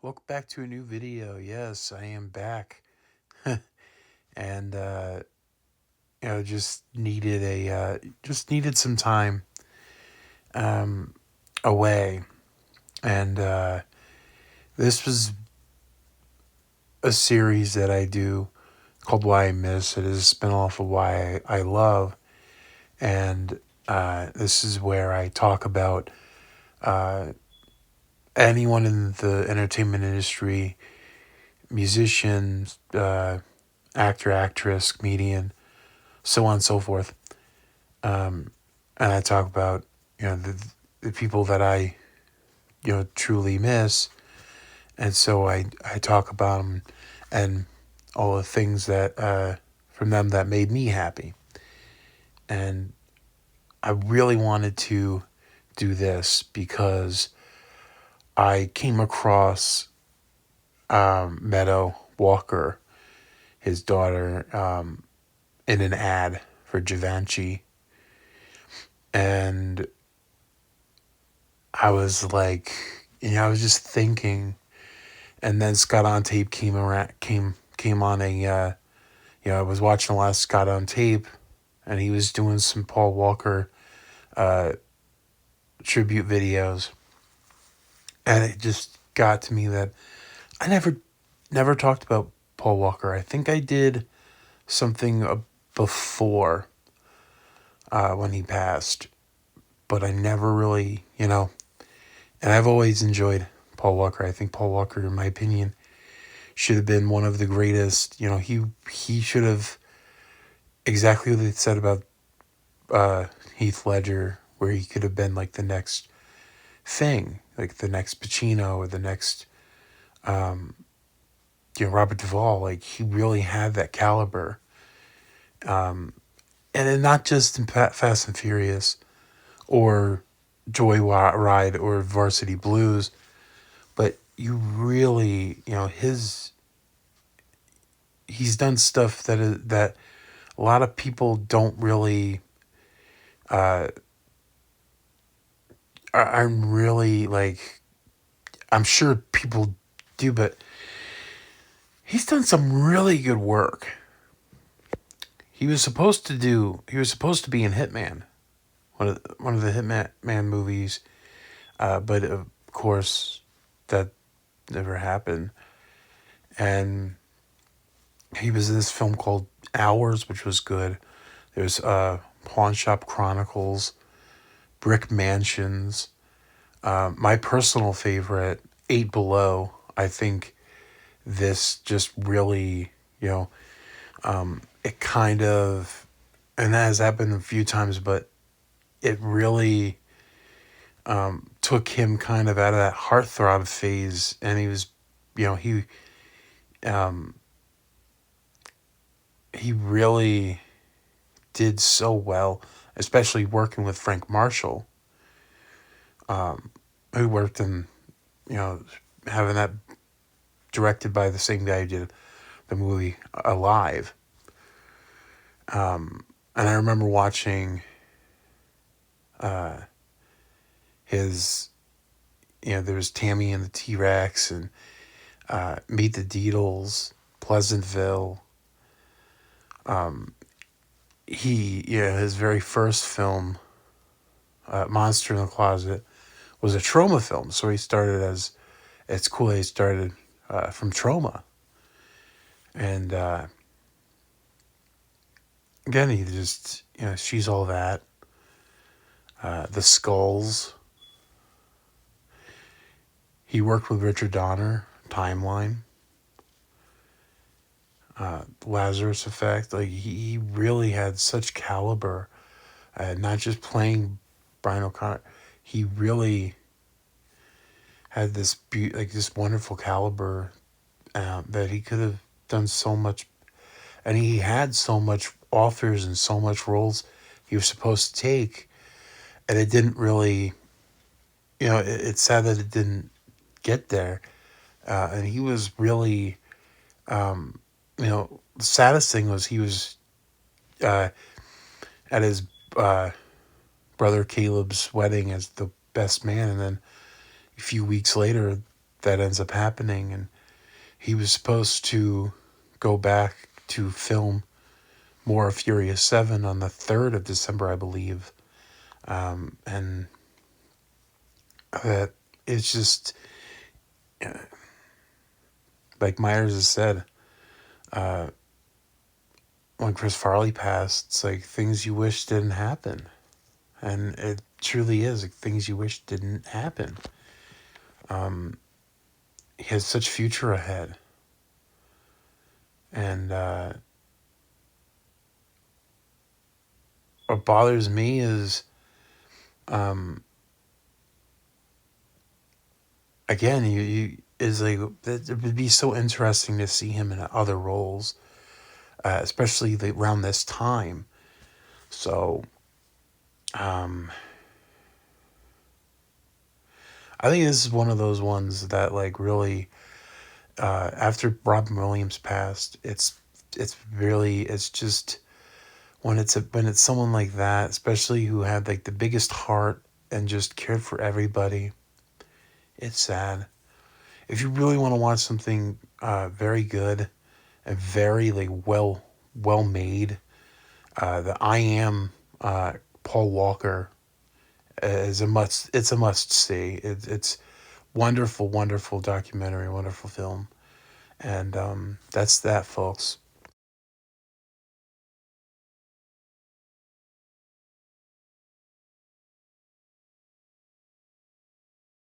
Welcome back to a new video. Yes, I am back. and just needed some time um away. And this was a series that I do called Why I Miss. It is a spinoff of Why I Love. And this is where I talk about uh anyone in the entertainment industry, musicians, actor, actress, comedian, so on and so forth. Um, and I talk about the people that I truly miss, and so I talk about them and all the things that from them that made me happy, and I really wanted to do this because I came across Meadow Walker, his daughter, in an ad for Givenchy, and I was like, I was just thinking. And then Scott on Tape came on I was watching a lot of Scott on Tape, and he was doing some Paul Walker uh, tribute videos, and it just got to me that I never talked about Paul Walker. I think I did something before when he passed, but I never really, and I've always enjoyed Paul Walker. I think Paul Walker, in my opinion, should have been one of the greatest. He should have exactly what they said about Heath Ledger, where he could have been like the next thing, like the next Pacino or the next Robert Duvall. Like he really had that caliber, and then not just in Fast and Furious or Joyride or Varsity Blues, but you really his he's done stuff that a lot of people don't really I'm really like, I'm sure people do, but he's done some really good work. He was supposed to be in Hitman, one of the Hitman movies, but of course that never happened. And he was in this film called Hours, which was good. There's Pawn Shop Chronicles, Brick Mansions. My personal favorite, Eight Below. I think this just really, it kind of, and that has happened a few times, but it really took him kind of out of that heartthrob phase, and he was, um, he really did so well, especially working with Frank Marshall, who worked in, you know, having that directed by the same guy who did the movie Alive. And I remember watching his, there was Tammy and the T Rex and Meet the Deedles, Pleasantville. His very first film, Monster in the Closet, was a trauma film. So he started it's cool, he started from trauma. And again, he just, She's All That, The Skulls. He worked with Richard Donner, Timeline, Lazarus Effect. Like he really had such caliber, not just playing Brian O'Connor. He really had this wonderful caliber that he could have done so much, and he had so much offers and so much roles he was supposed to take, and it didn't really. It's sad that it didn't get there, and he was really. The saddest thing was he was uh, at his uh, brother Caleb's wedding as the best man, and then a few weeks later, that ends up happening, and he was supposed to go back to film more of Furious 7 on the 3rd of December, I believe. And that it's just, like Myers has said, uh, when Chris Farley passed, it's like things you wish didn't happen. And it truly is like things you wish didn't happen. He has such future ahead. And what bothers me is, um, again, you is like it would be so interesting to see him in other roles, especially around this time. So, um, I think this is one of those ones that like really, after Robin Williams passed, it's really it's just when it's someone like that, especially who had like the biggest heart and just cared for everybody. It's sad. If you really want to watch something very good and very like well made, the I Am Paul Walker is a must. It's a must see. It's wonderful, wonderful documentary, wonderful film, and that's that, folks.